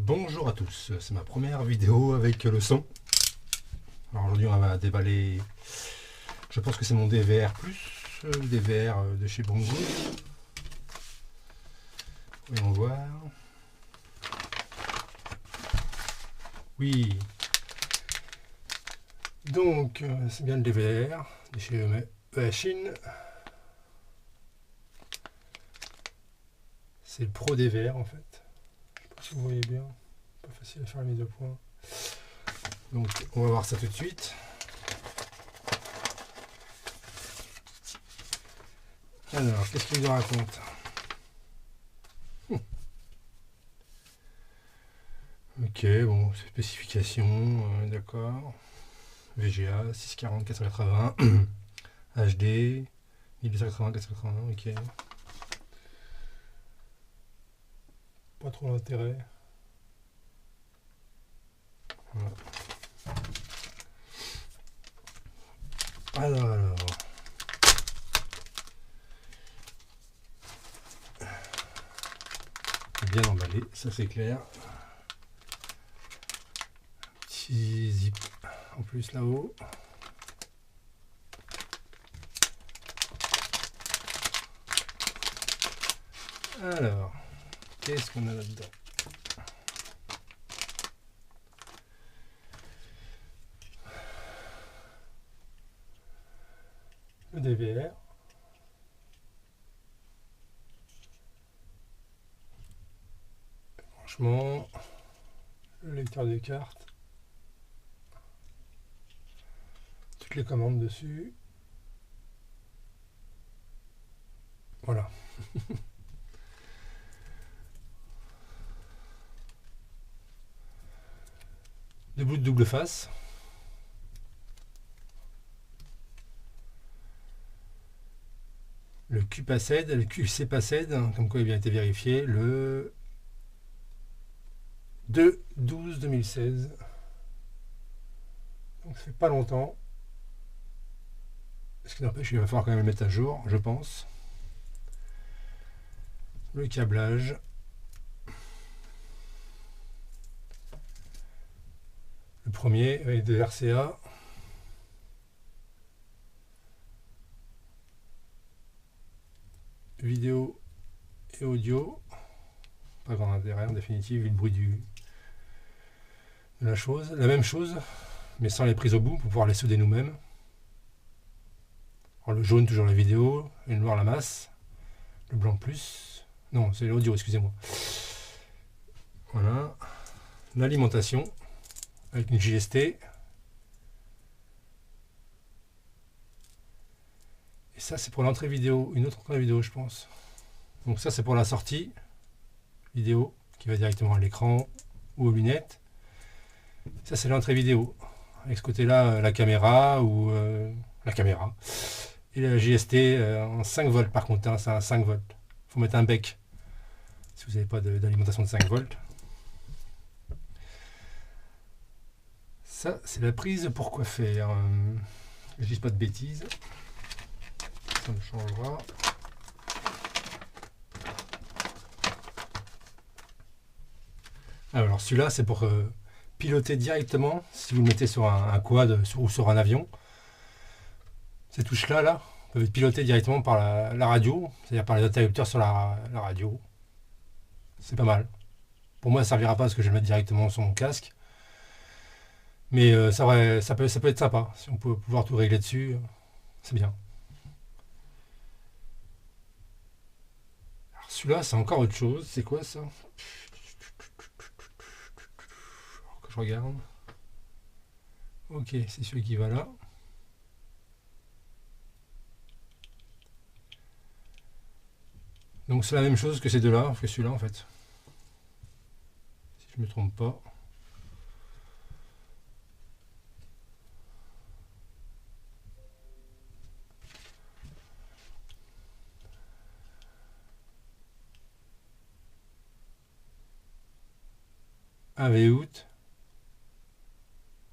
Bonjour à tous, c'est ma première vidéo avec le son. Alors aujourd'hui on va déballer, je pense que c'est mon DVR+, DVR de chez Bongo. Voyons voir. Oui. Donc c'est bien le DVR de chez Chine. C'est le Pro DVR en fait. Je sais pas si vous voyez bien. Pas facile à faire la mise au point. Donc on va voir ça tout de suite. Alors, qu'est-ce qu'il nous raconte? Ok, bon, spécification, d'accord. VGA 640 480 HD 1280 480, ok. Pas trop d'intérêt. Voilà. Alors. Bien emballé, ça c'est clair. Petit zip en plus là-haut. Alors, qu'est-ce qu'on a là-dedans? Le DVR. Franchement, le lecteur de cartes. Toutes les commandes dessus. Voilà. Deux bouts de double face. Le QPACED, le QCPACED, comme quoi il a bien été vérifié, le 2/12/2016. Donc ça fait pas longtemps. Ce qui n'empêche qu'il va falloir quand même le mettre à jour, je pense. Le câblage. Le premier avec des RCA. Vidéo et audio. Pas grand intérêt en définitive, vu le bruit de la chose. La même chose, mais sans les prises au bout pour pouvoir les souder nous-mêmes. Le jaune, toujours la vidéo, et le noir, la masse. Le blanc plus. Non, c'est l'audio, excusez-moi. Voilà. L'alimentation avec une JST. Et ça, c'est pour l'entrée vidéo, une autre entrée vidéo, je pense. Donc ça, c'est pour la sortie vidéo qui va directement à l'écran ou aux lunettes. Ça, c'est l'entrée vidéo. Avec ce côté-là, la caméra ou la caméra. Et la JST en 5 volts par contre, hein, c'est un 5 volts. Il faut mettre un bec si vous n'avez pas d'alimentation de 5 volts. Ça, c'est la prise pour coiffer. Je dis pas de bêtises. Ça me changera. Alors celui-là, c'est pour piloter directement. Si vous le mettez sur un quad ou sur un avion, ces touches-là, là, peuvent être pilotées directement par la radio, c'est-à-dire par les interrupteurs sur la radio. C'est pas mal. Pour moi, ça servira pas parce que je vais le mettre directement sur mon casque. Mais ça peut être sympa. Si on peut pouvoir tout régler dessus, c'est bien. Alors celui-là, c'est encore autre chose. C'est quoi ça? Alors que je regarde. Ok, c'est celui qui va là. Donc c'est la même chose que ces deux-là, que celui-là en fait. Si je me trompe pas. AV out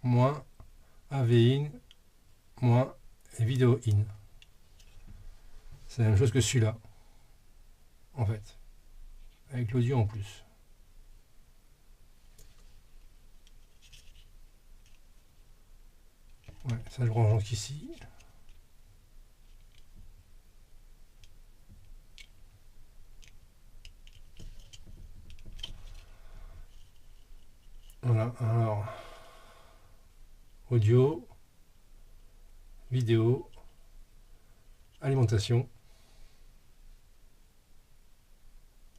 moins AV in moins vidéo in. C'est la même chose que celui-là, en fait, avec l'audio en plus. Ouais, ça je branche ici. Voilà, alors audio, vidéo, alimentation.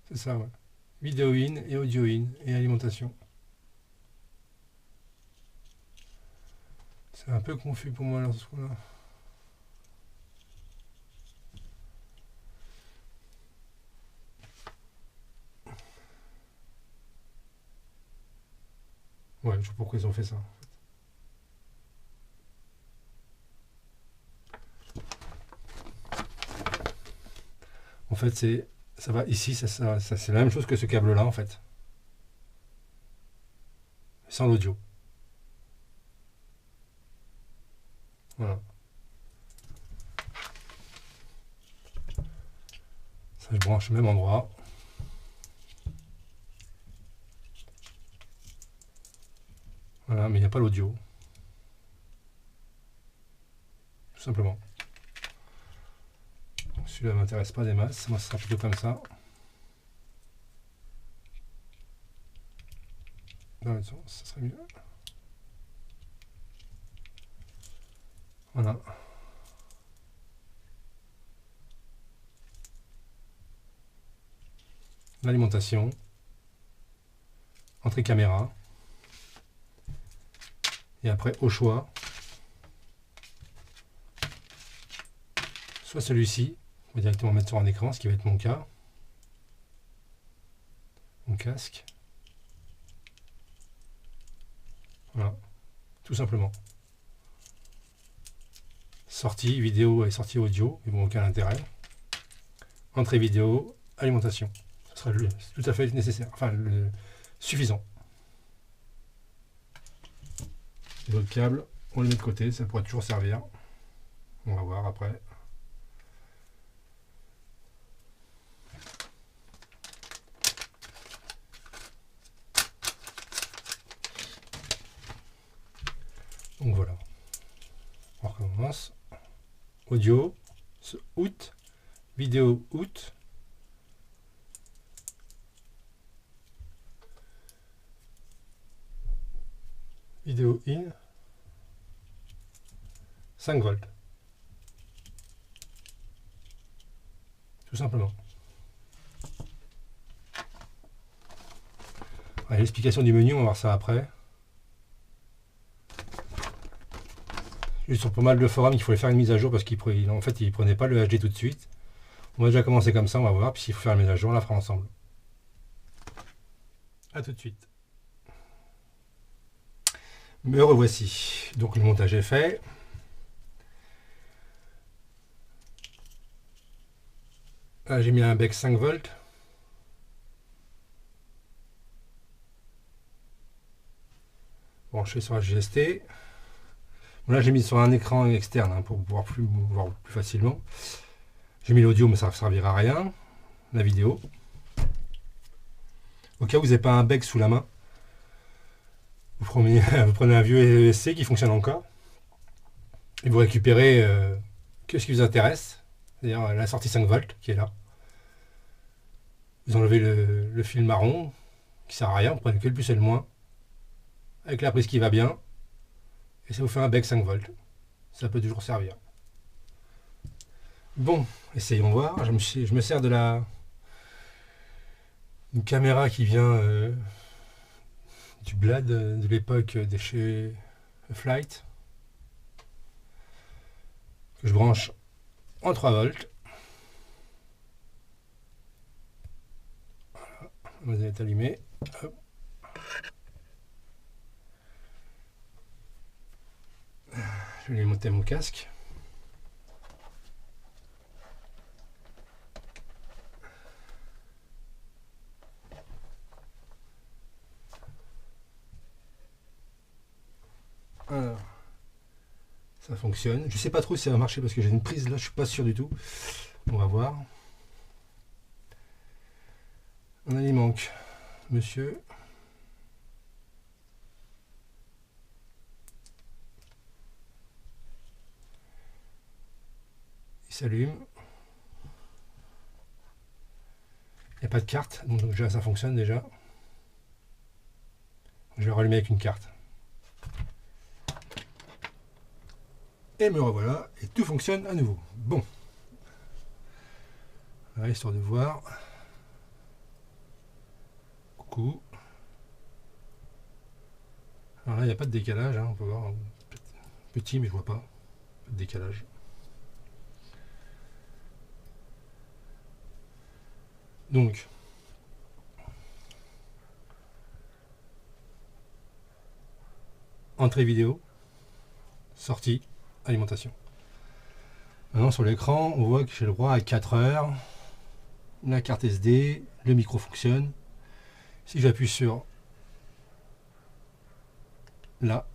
C'est ça, ouais. Vidéo in et audio in et alimentation. C'est un peu confus pour moi là, ce coup-là. Ouais, je sais pas pourquoi ils ont fait ça. En fait, ça va ici, c'est la même chose que ce câble-là, en fait. Sans l'audio. Voilà. Ça, je branche au même endroit. Voilà, mais il n'y a pas l'audio. Tout simplement. Celui-là ne m'intéresse pas des masses. Moi, ce sera plutôt comme ça. Dans l'autre sens, ça serait mieux. Voilà. L'alimentation. Entrée caméra. Et après, au choix. Soit celui-ci. On va directement mettre sur un écran, ce qui va être mon cas. Mon casque. Voilà. Tout simplement. Sortie vidéo et sortie audio, ils n'ont aucun intérêt. Entrée vidéo, alimentation. Ce sera tout à fait nécessaire, enfin suffisant. Les autres câbles, on les met de côté, ça pourrait toujours servir. On va voir après. Donc voilà. On recommence. Audio, out, vidéo out. Vidéo in. 5 volts. Tout simplement. L'explication du menu, on va voir ça après. Sur pas mal de forums, il fallait faire une mise à jour parce qu'il en fait, il prenait pas le HD tout de suite. On va déjà commencer comme ça, on va voir. Puis s'il faut faire la mise à jour, on la fera ensemble. A tout de suite. Me revoici. Donc le montage est fait. Là, j'ai mis un bec 5 volts. Branché sur HGST. Bon, là, j'ai mis sur un écran externe hein, pour pouvoir voir plus facilement. J'ai mis l'audio, mais ça ne servira à rien. La vidéo. Au cas où vous n'avez pas un bec sous la main, vous prenez un vieux ESC qui fonctionne encore. Et vous récupérez que ce qui vous intéresse, c'est-à-dire la sortie 5 volts qui est là. Vous enlevez le fil marron qui sert à rien, vous prenez que le plus et le moins, avec la prise qui va bien, et ça vous fait un bec 5 volts. Ça peut toujours servir. Bon, essayons voir. Je me sers de une caméra qui vient du Blad de l'époque de chez Flight, que je branche en 3 volts. Voilà, elle est allumée. Hop. Je vais lui monter mon casque. Alors, ça fonctionne. Je sais pas trop si ça va marcher parce que j'ai une prise là, je suis pas sûr du tout. On va voir. On a il manque monsieur. s'allume. Il n'y a pas de carte, donc déjà ça fonctionne déjà. Je vais rallumer avec une carte. Et me revoilà, et tout fonctionne à nouveau. Bon. Voilà, histoire de voir. Coucou. Alors là, il n'y a pas de décalage, hein, on peut voir. Petit, mais je vois pas. Pas de décalage. Donc, entrée vidéo, sortie, alimentation. Maintenant sur l'écran, on voit que j'ai le droit à 4 heures, la carte SD, le micro fonctionne. Si j'appuie sur là,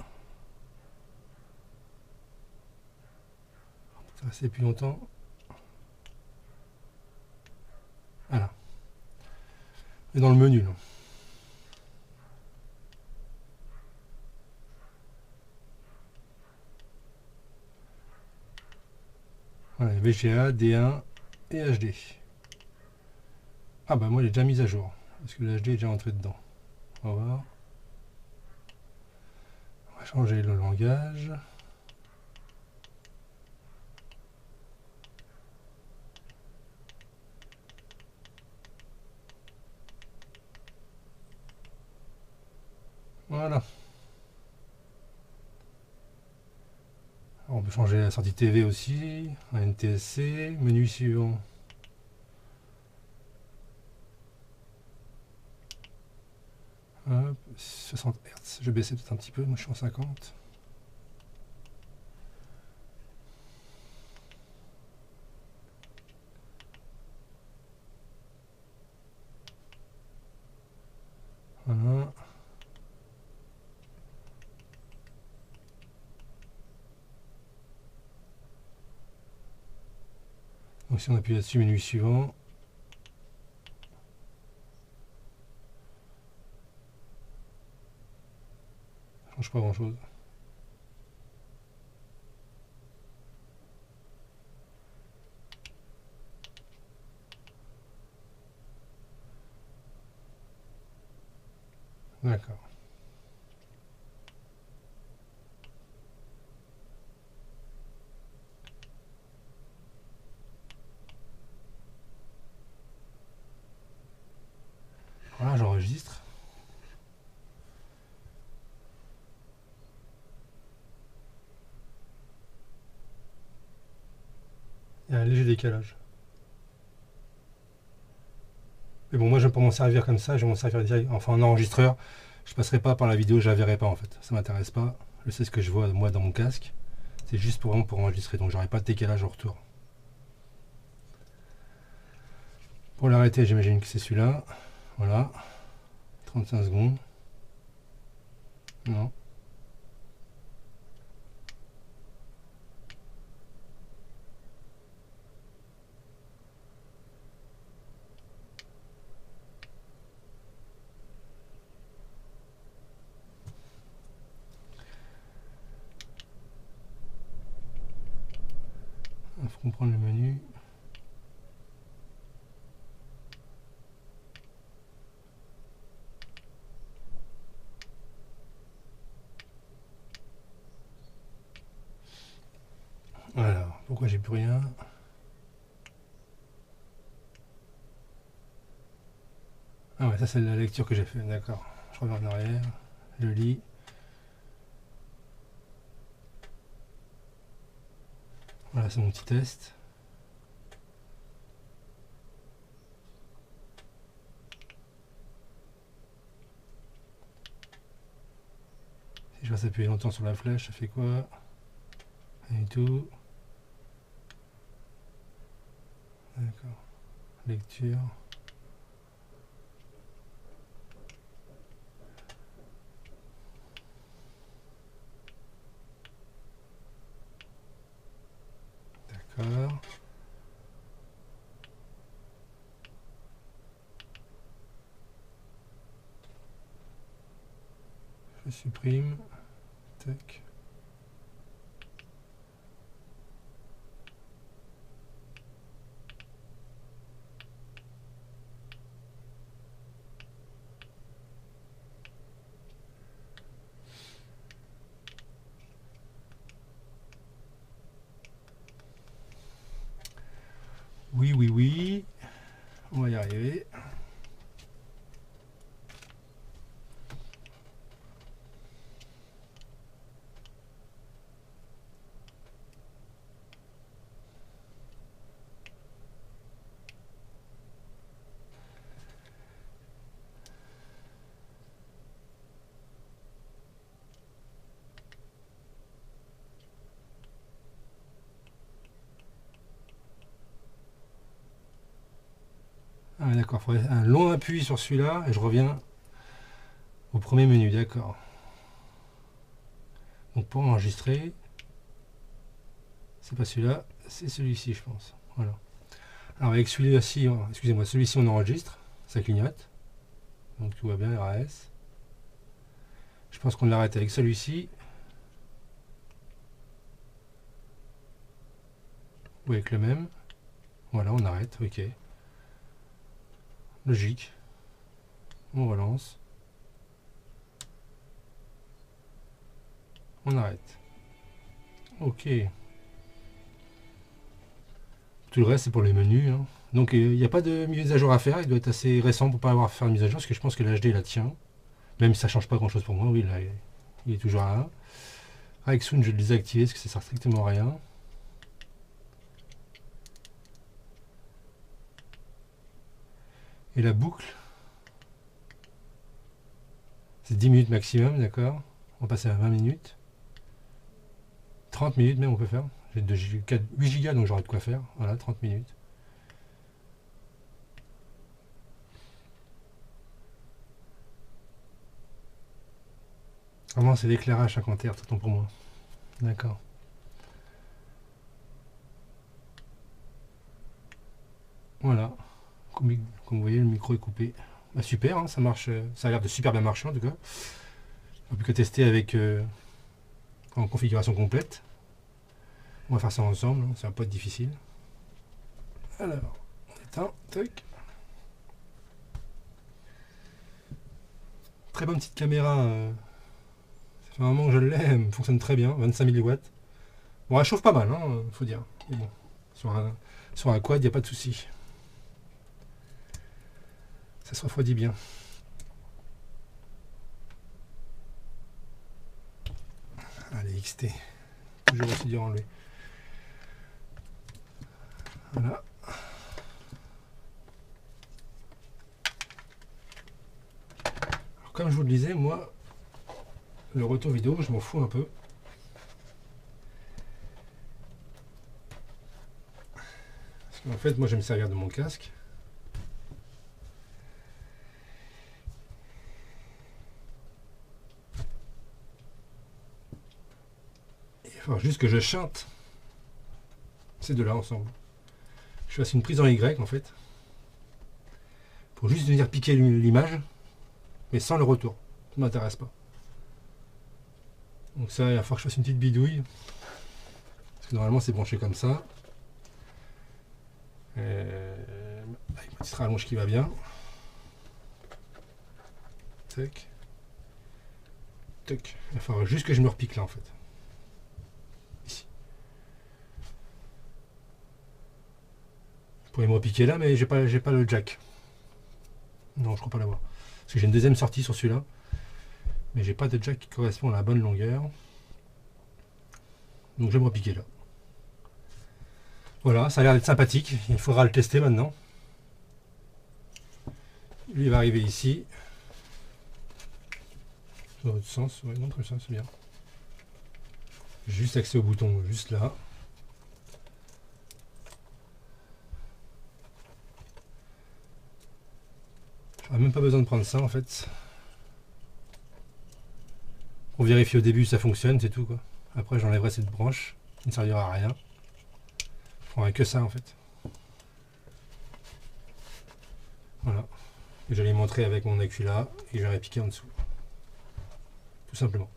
ça va rester plus longtemps. Voilà. Et dans le menu là. Voilà, VGA, D1 et HD. Ah bah moi j'ai déjà mis à jour, parce que le HD est déjà entré dedans. On va voir. On va changer le langage. Voilà. Alors on peut changer la sortie TV aussi, un NTSC, menu suivant. Hop, 60 Hz, je vais baisser peut-être un petit peu, moi je suis en 50. Voilà. Donc si on appuie là-dessus, menu suivant. Ça change pas grand-chose. D'accord. Voilà, j'enregistre. Il y a un léger décalage. Mais bon, moi j'aime pas m'en servir comme ça, je vais m'en servir direct, enfin en enregistreur. Je passerai pas par la vidéo, je la verrai pas en fait. Ça m'intéresse pas. Je sais ce que je vois moi dans mon casque. C'est juste pour enregistrer, donc j'aurai pas de décalage au retour. Pour l'arrêter, j'imagine que c'est celui-là. Voilà. 35 secondes. Non. Il faut comprendre le menu. Alors, pourquoi j'ai plus rien? Ah ouais, ça c'est la lecture que j'ai fait, d'accord. Je reviens en arrière, je lis. Voilà, c'est mon petit test. Si je reste appuyer longtemps sur la flèche, ça fait quoi? Rien du tout. D'accord. Lecture. D'accord. Je supprime. Tac. Oui, oui, oui. On va y arriver. Ah d'accord, il faudrait un long appui sur celui-là et je reviens au premier menu, d'accord. Donc pour enregistrer, c'est pas celui-là, c'est celui-ci je pense. Voilà. Alors avec celui-ci, excusez-moi, celui-ci on enregistre, ça clignote. Donc tout va bien, RAS. Je pense qu'on l'arrête avec celui-ci. Ou avec le même. Voilà, on arrête, ok. Logique. On relance. On arrête. Ok. Tout le reste c'est pour les menus. Hein. Donc il n'y a pas de mise à jour à faire. Il doit être assez récent pour pas avoir à faire de mise à jour. Parce que je pense que l'HD la tient. Même si ça change pas grand chose pour moi. Oui, là, il est toujours là. Avec Soon, je vais le désactiver parce que ça sert strictement à rien. Et la boucle, c'est 10 minutes maximum, d'accord. On va passer à 20 minutes. 30 minutes même on peut faire. J'ai 8 Go donc j'aurai de quoi faire. Voilà, 30 minutes. Vraiment c'est l'éclairage 50 Hz, autant pour moi. D'accord. Voilà. Comme vous voyez, le micro est coupé. Bah, super, hein, ça marche. Ça a l'air de super bien marcher en tout cas. On peut que tester avec en configuration complète. On va faire ça ensemble, hein, ça va pas être difficile. Alors, on éteint, tac. Très bonne petite caméra. Ça fait un moment que je l'aime, fonctionne très bien, 25 000 watts. Bon, elle chauffe pas mal, hein, faut dire. Mais bon, sur un quad, il n'y a pas de souci. Ça se refroidit bien. Allez, XT. Toujours aussi dur à enlever. Voilà. Alors, comme je vous le disais, moi, le retour vidéo, je m'en fous un peu. Parce qu'en fait, moi, je vais me servir de mon casque. Il va falloir juste que je chante ces deux-là ensemble. Je fasse une prise en Y, en fait. Pour juste venir piquer l'image, mais sans le retour. Ça ne m'intéresse pas. Donc ça, il va falloir que je fasse une petite bidouille. Parce que normalement, c'est branché comme ça. Avec ma petite rallonge qui va bien. Tac. Tac. Il va falloir juste que je me repique là, en fait. Ici. Je pourrais me repiquer là, mais j'ai pas le jack. Non, je crois pas l'avoir. Parce que j'ai une deuxième sortie sur celui-là. Mais j'ai pas de jack qui correspond à la bonne longueur. Donc je vais me repiquer là. Voilà, ça a l'air d'être sympathique. Il faudra le tester maintenant. Lui il va arriver ici. Dans l'autre sens, ouais, non, comme ça, c'est bien. Juste accès au bouton, juste là. J'aurais même pas besoin de prendre ça en fait. Pour vérifier au début ça fonctionne, c'est tout quoi. Après j'enlèverai cette branche qui ne servira à rien. Je prendrai que ça en fait. Voilà. Et j'allais montrer avec mon écu là et je vais piquer en dessous. Tout simplement.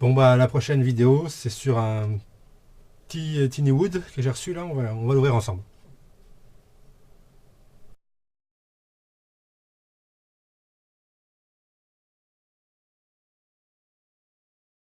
Bon bah la prochaine vidéo c'est sur un petit Tiny Wood que j'ai reçu là, on va l'ouvrir ensemble.